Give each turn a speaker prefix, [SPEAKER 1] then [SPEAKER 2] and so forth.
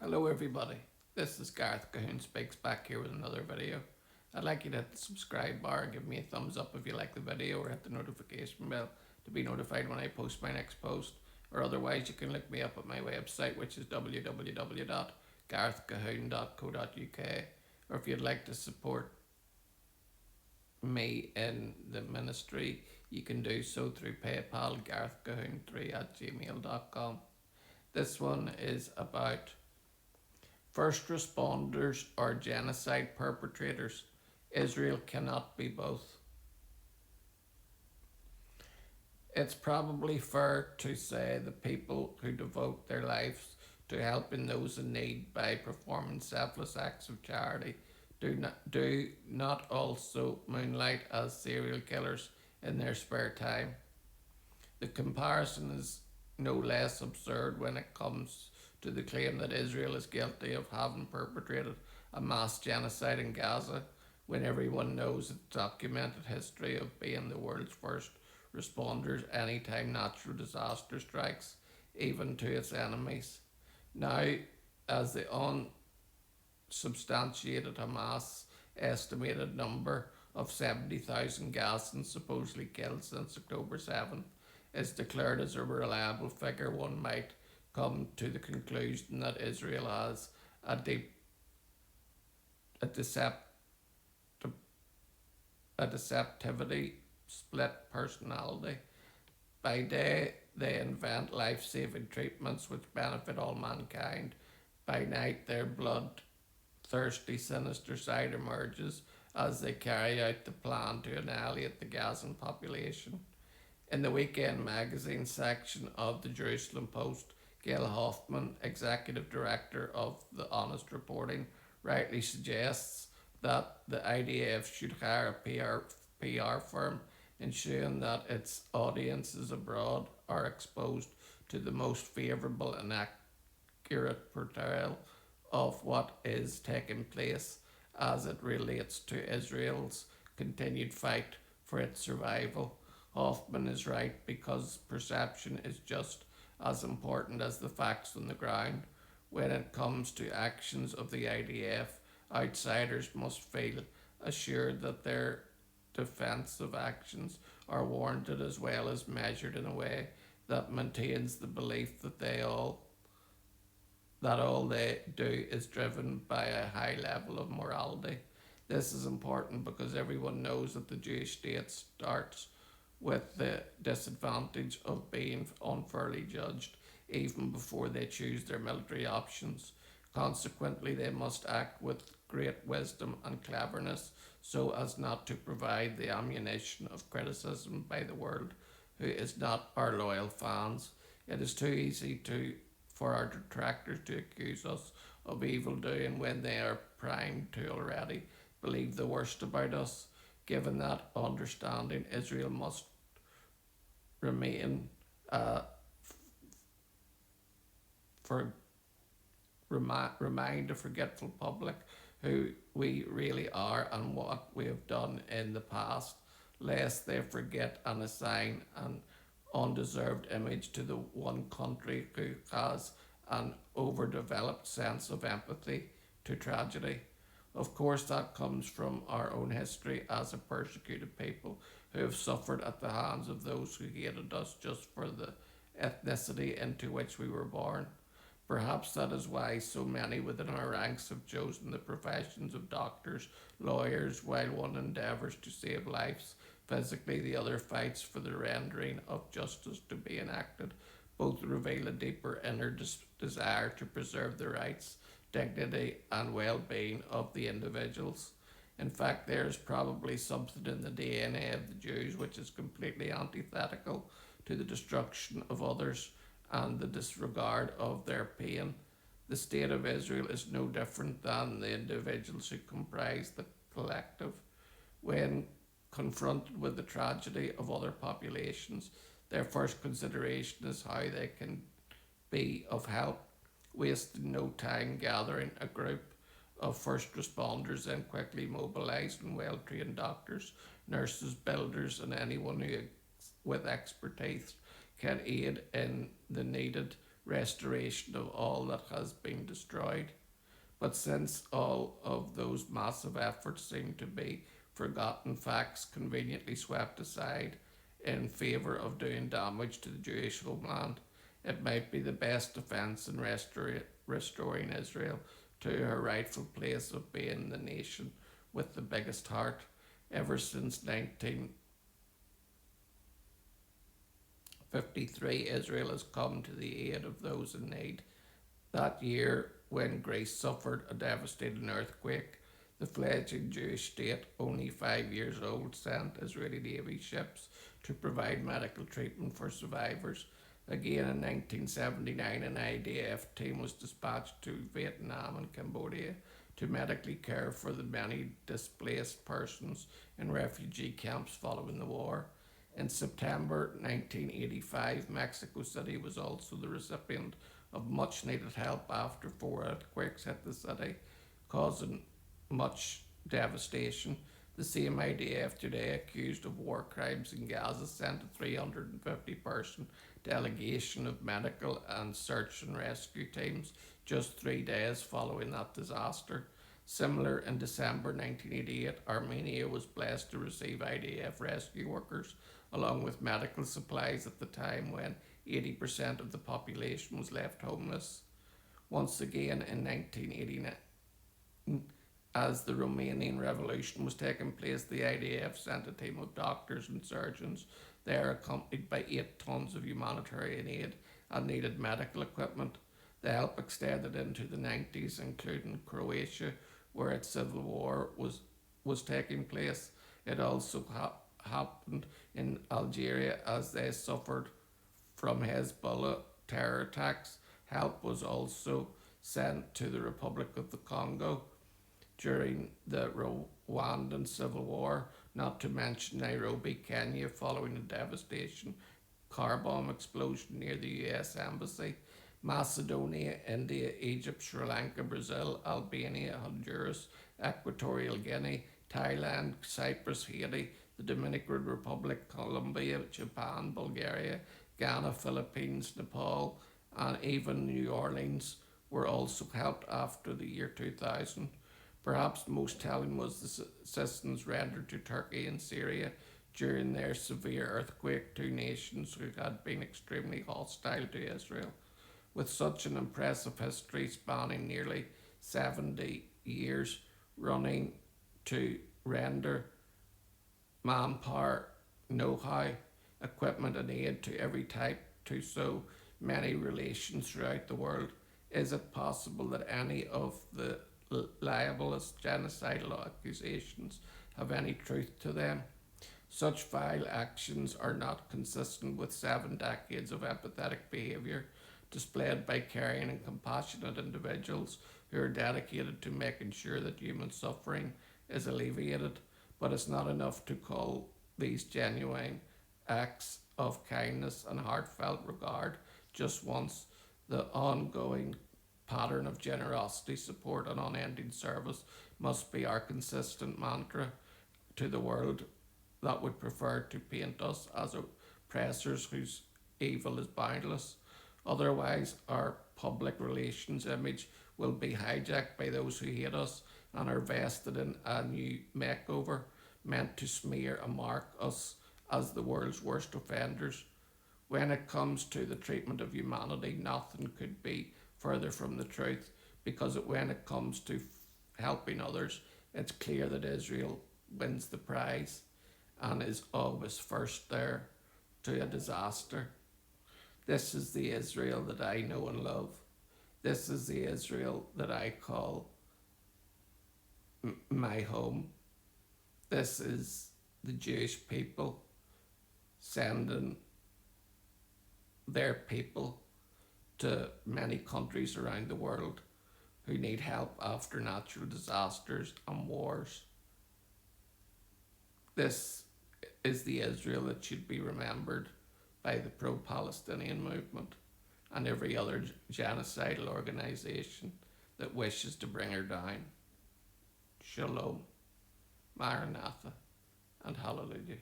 [SPEAKER 1] Hello everybody, this is Gareth Cahoon Speaks back here with another video. I'd like you to hit the subscribe bar, give me a thumbs up if you like the video, or hit the notification bell to be notified when I post my next post. Or otherwise you can look me up at my website, which is www.garethcahoon.co.uk. Or if you'd like to support me in the ministry, you can do so through PayPal, garethcahoon3@gmail.com. This one is about first responders or genocide perpetrators. Israel cannot be both. It's probably fair to say the people who devote their lives to helping those in need by performing selfless acts of charity do not also moonlight as serial killers in their spare time. The comparison is no less absurd when it comes to the claim that Israel is guilty of having perpetrated a mass genocide in Gaza, when everyone knows its documented history of being the world's first responders anytime natural disaster strikes, even to its enemies. Now, as the unsubstantiated Hamas estimated number of 70,000 Gazans supposedly killed since October 7th is declared as a reliable figure, one might come to the conclusion that Israel has a deep, a deceptive, a deceptivity split personality. By day, they invent life saving treatments which benefit all mankind. By night, their blood-thirsty, sinister side emerges as they carry out the plan to annihilate the Gazan population. In the weekend magazine section of the Jerusalem Post, Gail Hoffman, executive director of the Honest Reporting, rightly suggests that the IDF should hire a PR firm, ensuring that its audiences abroad are exposed to the most favourable and accurate portrayal of what is taking place as it relates to Israel's continued fight for its survival. Hoffman is right because perception is just as important as the facts on the ground. When it comes to actions of the IDF, outsiders must feel assured that their defensive actions are warranted as well as measured in a way that maintains the belief that all they do is driven by a high level of morality. This is important because everyone knows that the Jewish state starts with the disadvantage of being unfairly judged even before they choose their military options. Consequently, they must act with great wisdom and cleverness so as not to provide the ammunition of criticism by the world who is not our loyal fans. It is too easy for our detractors to accuse us of evil doing when they are primed to already believe the worst about us. Given that understanding, Israel must remain for remind a forgetful public who we really are and what we have done in the past, lest they forget and assign an undeserved image to the one country who has an overdeveloped sense of empathy to tragedy. Of course, that comes from our own history as a persecuted people who have suffered at the hands of those who hated us just for the ethnicity into which we were born. Perhaps that is why so many within our ranks have chosen the professions of doctors, lawyers, while one endeavours to save lives physically, the other fights for the rendering of justice to be enacted. Both reveal a deeper inner desire to preserve the rights, dignity, and well being of the individuals. In fact, there is probably something in the DNA of the Jews which is completely antithetical to the destruction of others and the disregard of their pain. The state of Israel is no different than the individuals who comprise the collective. When confronted with the tragedy of other populations, their first consideration is how they can be of help, wasting no time gathering a group of first responders, then quickly mobilising well trained doctors, nurses, builders, and anyone with expertise can aid in the needed restoration of all that has been destroyed. But since all of those massive efforts seem to be forgotten facts conveniently swept aside in favour of doing damage to the Jewish homeland, it might be the best defence in restoring Israel to her rightful place of being the nation with the biggest heart. Ever since 1953, Israel has come to the aid of those in need. That year, when Greece suffered a devastating earthquake, the fledgling Jewish state, only 5 years old, sent Israeli Navy ships to provide medical treatment for survivors. Again in 1979, an IDF team was dispatched to Vietnam and Cambodia to medically care for the many displaced persons in refugee camps following the war. In September 1985, Mexico City was also the recipient of much needed help after 4 earthquakes hit the city, causing much devastation. The same IDF today, accused of war crimes in Gaza, sent a 350-person delegation of medical and search and rescue teams just 3 days following that disaster. Similar, in December 1988, Armenia was blessed to receive IDF rescue workers along with medical supplies at the time when 80% of the population was left homeless. Once again in 1989, as the Romanian Revolution was taking place, the IDF sent a team of doctors and surgeons there, accompanied by 8 tons of humanitarian aid and needed medical equipment. The help extended into the 90s, including Croatia, where its civil war was taking place. It also happened in Algeria as they suffered from Hezbollah terror attacks. Help was also sent to the Republic of the Congo during the Rwandan Civil War, not to mention Nairobi, Kenya, following a devastating car bomb explosion near the US Embassy. Macedonia, India, Egypt, Sri Lanka, Brazil, Albania, Honduras, Equatorial Guinea, Thailand, Cyprus, Haiti, the Dominican Republic, Colombia, Japan, Bulgaria, Ghana, Philippines, Nepal, and even New Orleans were also helped after the year 2000. Perhaps most telling was the assistance rendered to Turkey and Syria during their severe earthquake, two nations who had been extremely hostile to Israel. With such an impressive history spanning nearly 70 years running to render manpower, know-how, equipment and aid to every type to so many relations throughout the world, is it possible that any of the libelous genocidal accusations have any truth to them? Such vile actions are not consistent with 7 decades of empathetic behaviour displayed by caring and compassionate individuals who are dedicated to making sure that human suffering is alleviated. But it's not enough to call these genuine acts of kindness and heartfelt regard just once. The ongoing pattern of generosity, support, and unending service must be our consistent mantra to the world that would prefer to paint us as oppressors whose evil is boundless. Otherwise, our public relations image will be hijacked by those who hate us and are vested in a new makeover meant to smear and mark us as the world's worst offenders. When it comes to the treatment of humanity, nothing could be further from the truth, because when it comes to helping others, it's clear that Israel wins the prize and is always first there to a disaster. This is the Israel that I know and love. This is the Israel that I call my home. This is the Jewish people sending their people to many countries around the world who need help after natural disasters and wars. This is the Israel that should be remembered by the pro-Palestinian movement and every other genocidal organisation that wishes to bring her down. Shalom, Maranatha, and Hallelujah.